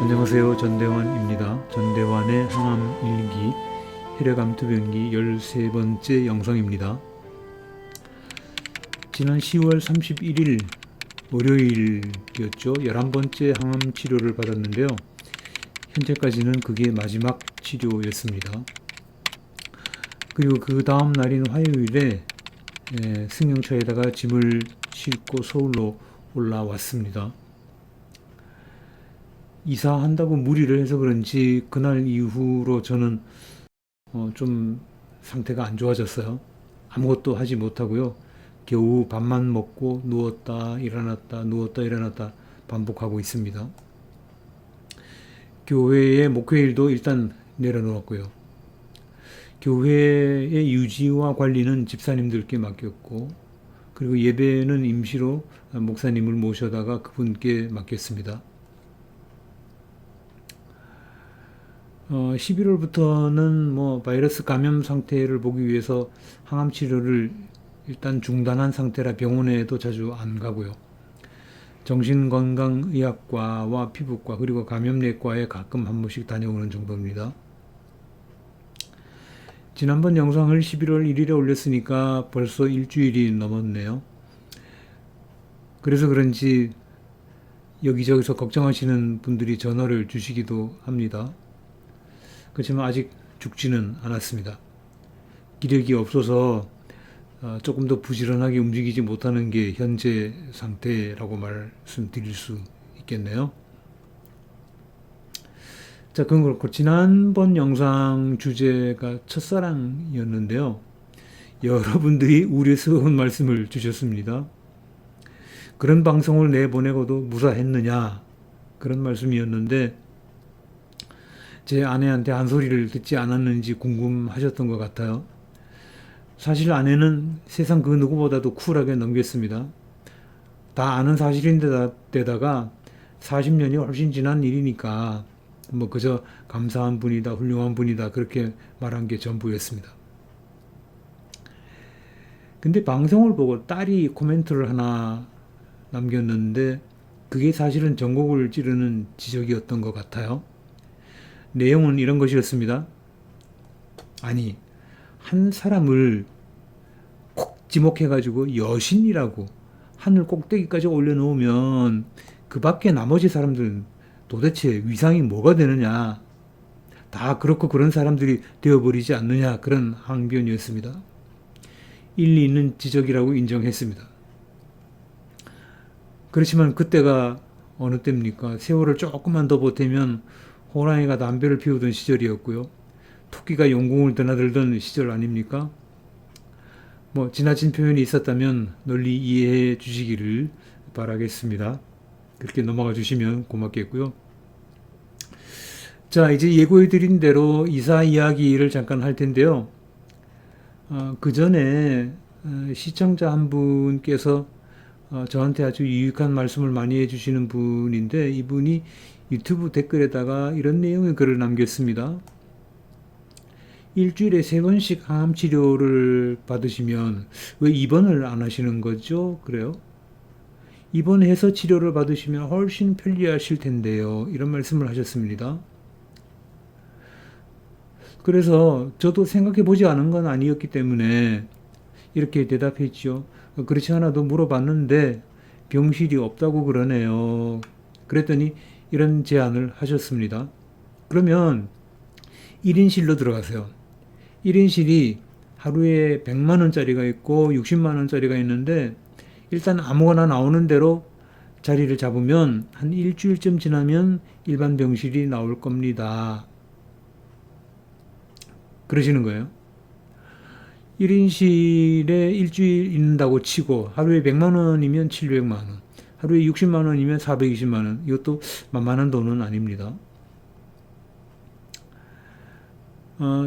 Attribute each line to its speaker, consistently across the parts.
Speaker 1: 안녕하세요. 전대환입니다. 전대환의 항암일기 혈액암투병기 13번째 영상입니다. 지난 10월 31일 월요일이었죠. 11번째 항암 치료를 받았는데요. 현재까지는 그게 마지막 치료였습니다. 그리고 그 다음 날인 화요일에 승용차에다가 짐을 싣고 서울로 올라왔습니다. 이사한다고 무리를 해서 그런지 그날 이후로 저는 좀 상태가 안 좋아졌어요. 아무것도 하지 못하고요. 겨우 밥만 먹고 누웠다 일어났다 누웠다 일어났다 반복하고 있습니다. 교회의 목회일도 일단 내려놓았고요. 교회의 유지와 관리는 집사님들께 맡겼고, 그리고 예배는 임시로 목사님을 모셔다가 그분께 맡겼습니다. 11월부터는 바이러스 감염 상태를 보기 위해서 항암 치료를 일단 중단한 상태라 병원에도 자주 안 가고요. 정신건강의학과와 피부과 그리고 감염내과에 가끔 한 번씩 다녀오는 정도입니다. 지난번 영상을 11월 1일에 올렸으니까 벌써 일주일이 넘었네요. 그래서 그런지 여기저기서 걱정하시는 분들이 전화를 주시기도 합니다. 그렇지만 아직 죽지는 않았습니다. 기력이 없어서 조금 더 부지런하게 움직이지 못하는 게 현재 상태라고 말씀드릴 수 있겠네요. 자, 그건 그렇고 지난번 영상 주제가 첫사랑이었는데요. 여러분들이 우려스러운 말씀을 주셨습니다. 그런 방송을 내보내고도 무사했느냐, 그런 말씀이었는데 제 아내한테 한 소리를 듣지 않았는지 궁금하셨던 것 같아요. 사실 아내는 세상 그 누구보다도 쿨하게 넘겼습니다. 다 아는 사실인데다가 40년이 훨씬 지난 일이니까 그저 감사한 분이다, 훌륭한 분이다, 그렇게 말한 게 전부였습니다. 근데 방송을 보고 딸이 코멘트를 하나 남겼는데 그게 사실은 전곡을 찌르는 지적이었던 것 같아요. 내용은 이런 것이었습니다. 아니, 한 사람을 콕 지목해가지고 여신이라고 하늘 꼭대기까지 올려놓으면 그 밖에 나머지 사람들은 도대체 위상이 뭐가 되느냐. 다 그렇고 그런 사람들이 되어버리지 않느냐. 그런 항변이었습니다. 일리 있는 지적이라고 인정했습니다. 그렇지만 그때가 어느 때입니까? 세월을 조금만 더 보태면 호랑이가 담배를 피우던 시절이었고요. 토끼가 용궁을 드나들던 시절 아닙니까? 지나친 표현이 있었다면 널리 이해해 주시기를 바라겠습니다. 그렇게 넘어가 주시면 고맙겠고요. 자, 이제 예고해 드린 대로 이사 이야기를 잠깐 할 텐데요. 그 전에 시청자 한 분께서 저한테 아주 유익한 말씀을 많이 해주시는 분인데, 이분이 유튜브 댓글에다가 이런 내용의 글을 남겼습니다. 일주일에 3번씩 항암 치료를 받으시면 왜 입원을 안 하시는 거죠? 그래요? 입원해서 치료를 받으시면 훨씬 편리하실 텐데요. 이런 말씀을 하셨습니다. 그래서 저도 생각해 보지 않은 건 아니었기 때문에 이렇게 대답했죠. 그렇지 않아도 물어봤는데 병실이 없다고 그러네요. 그랬더니 이런 제안을 하셨습니다. 그러면 1인실로 들어가세요. 1인실이 하루에 100만 원짜리가 있고 60만 원짜리가 있는데 일단 아무거나 나오는 대로 자리를 잡으면 한 일주일쯤 지나면 일반 병실이 나올 겁니다. 그러시는 거예요. 1인실에 일주일 있는다고 치고 하루에 100만 원이면 700만 원, 하루에 60만 원이면 420만 원. 이것도 만만한 돈은 아닙니다.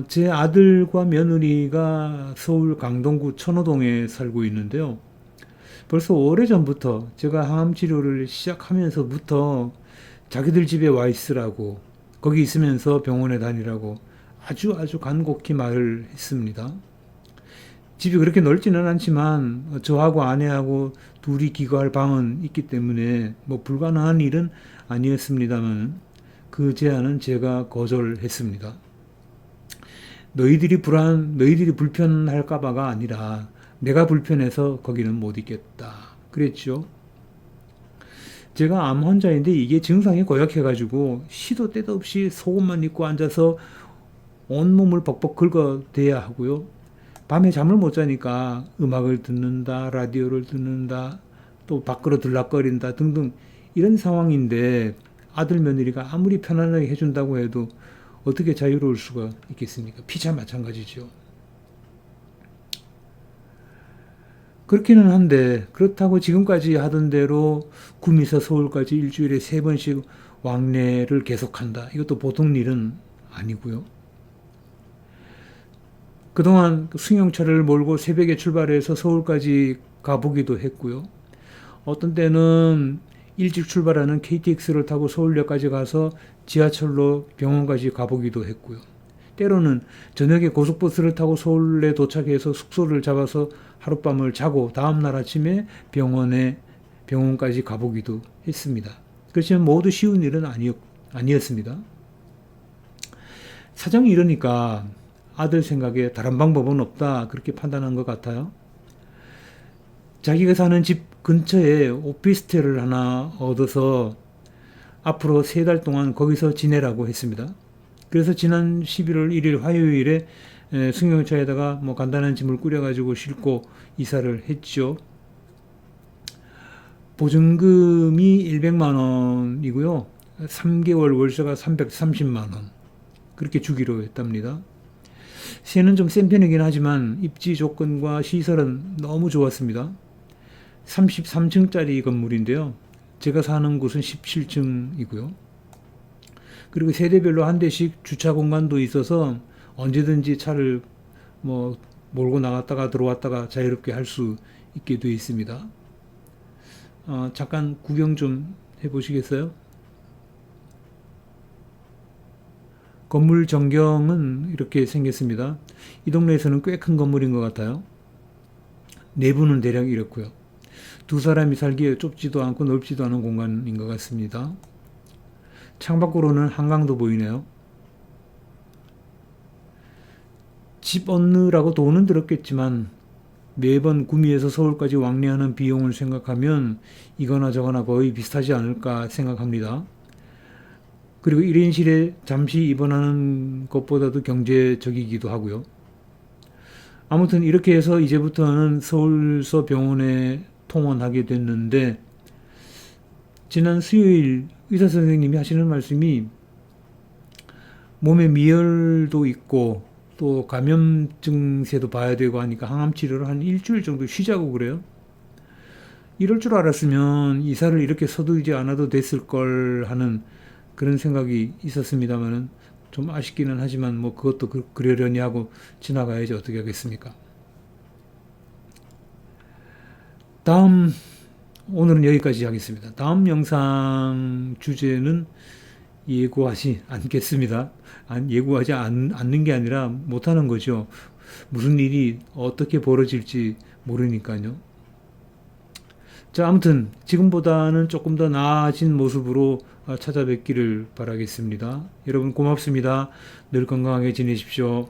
Speaker 1: 제 아들과 며느리가 서울 강동구 천호동에 살고 있는데요. 벌써 오래전부터 제가 항암 치료를 시작하면서부터 자기들 집에 와 있으라고, 거기 있으면서 병원에 다니라고 아주 간곡히 말을 했습니다. 집이 그렇게 넓지는 않지만 저하고 아내하고 둘이 기거할 방은 있기 때문에 불가능한 일은 아니었습니다만, 그 제안은 제가 거절했습니다. 너희들이 불편할까봐가 아니라 내가 불편해서 거기는 못 있겠다. 그랬죠. 제가 암 환자인데 이게 증상이 고약해가지고 시도 때도 없이 속옷만 입고 앉아서 온몸을 벅벅 긁어대야 하고요. 밤에 잠을 못 자니까 음악을 듣는다, 라디오를 듣는다, 또 밖으로 들락거린다 등등 이런 상황인데 아들 며느리가 아무리 편안하게 해준다고 해도 어떻게 자유로울 수가 있겠습니까? 피차 마찬가지죠. 그렇기는 한데 그렇다고 지금까지 하던 대로 구미에서 서울까지 일주일에 3번씩 왕래를 계속한다. 이것도 보통 일은 아니고요. 그동안 승용차를 몰고 새벽에 출발해서 서울까지 가보기도 했고요. 어떤 때는 일찍 출발하는 KTX를 타고 서울역까지 가서 지하철로 병원까지 가보기도 했고요. 때로는 저녁에 고속버스를 타고 서울에 도착해서 숙소를 잡아서 하룻밤을 자고 다음날 아침에 병원까지 가보기도 했습니다. 그렇지만 모두 쉬운 일은 아니었습니다. 사정이 이러니까 아들 생각에 다른 방법은 없다 그렇게 판단한 것 같아요. 자기가 사는 집 근처에 오피스텔을 하나 얻어서 앞으로 3달 동안 거기서 지내라고 했습니다. 그래서 지난 11월 1일 화요일에 승용차에다가 뭐 간단한 짐을 꾸려가지고 싣고 이사를 했죠. 보증금이 100만 원이고요. 3개월 월세가 330만 원. 그렇게 주기로 했답니다. 세는 좀 센 편이긴 하지만 입지 조건과 시설은 너무 좋았습니다. 33층짜리 건물인데요. 제가 사는 곳은 17층이고요. 그리고 세대별로 한 대씩 주차 공간도 있어서 언제든지 차를 뭐 몰고 나갔다가 들어왔다가 자유롭게 할 수 있게 되어 있습니다. 잠깐 구경 좀 해보시겠어요? 건물 전경은 이렇게 생겼습니다. 이 동네에서는 꽤 큰 건물인 것 같아요. 내부는 대략 이렇고요. 2사람이 살기에 좁지도 않고 넓지도 않은 공간인 것 같습니다. 창밖으로는 한강도 보이네요. 집 얻느라고 돈은 들었겠지만 매번 구미에서 서울까지 왕래하는 비용을 생각하면 이거나 저거나 거의 비슷하지 않을까 생각합니다. 그리고 1인실에 잠시 입원하는 것보다도 경제적이기도 하고요. 아무튼 이렇게 해서 이제부터는 서울서 병원에 통원하게 됐는데 지난 수요일 의사 선생님이 하시는 말씀이 몸에 미열도 있고 또 감염 증세도 봐야 되고 하니까 항암 치료를 한 일주일 정도 쉬자고 그래요. 이럴 줄 알았으면 이사를 이렇게 서두르지 않아도 됐을 걸 하는 그런 생각이 있었습니다만은 좀 아쉽기는 하지만 뭐 그것도 그러려니 하고 지나가야지 어떻게 하겠습니까. 오늘은 여기까지 하겠습니다. 다음 영상 주제는 예고하지 않겠습니다. 예고하지 않는 게 아니라 못하는 거죠. 무슨 일이 어떻게 벌어질지 모르니까요. 자, 아무튼 지금보다는 조금 더 나아진 모습으로 찾아뵙기를 바라겠습니다. 여러분 고맙습니다. 늘 건강하게 지내십시오.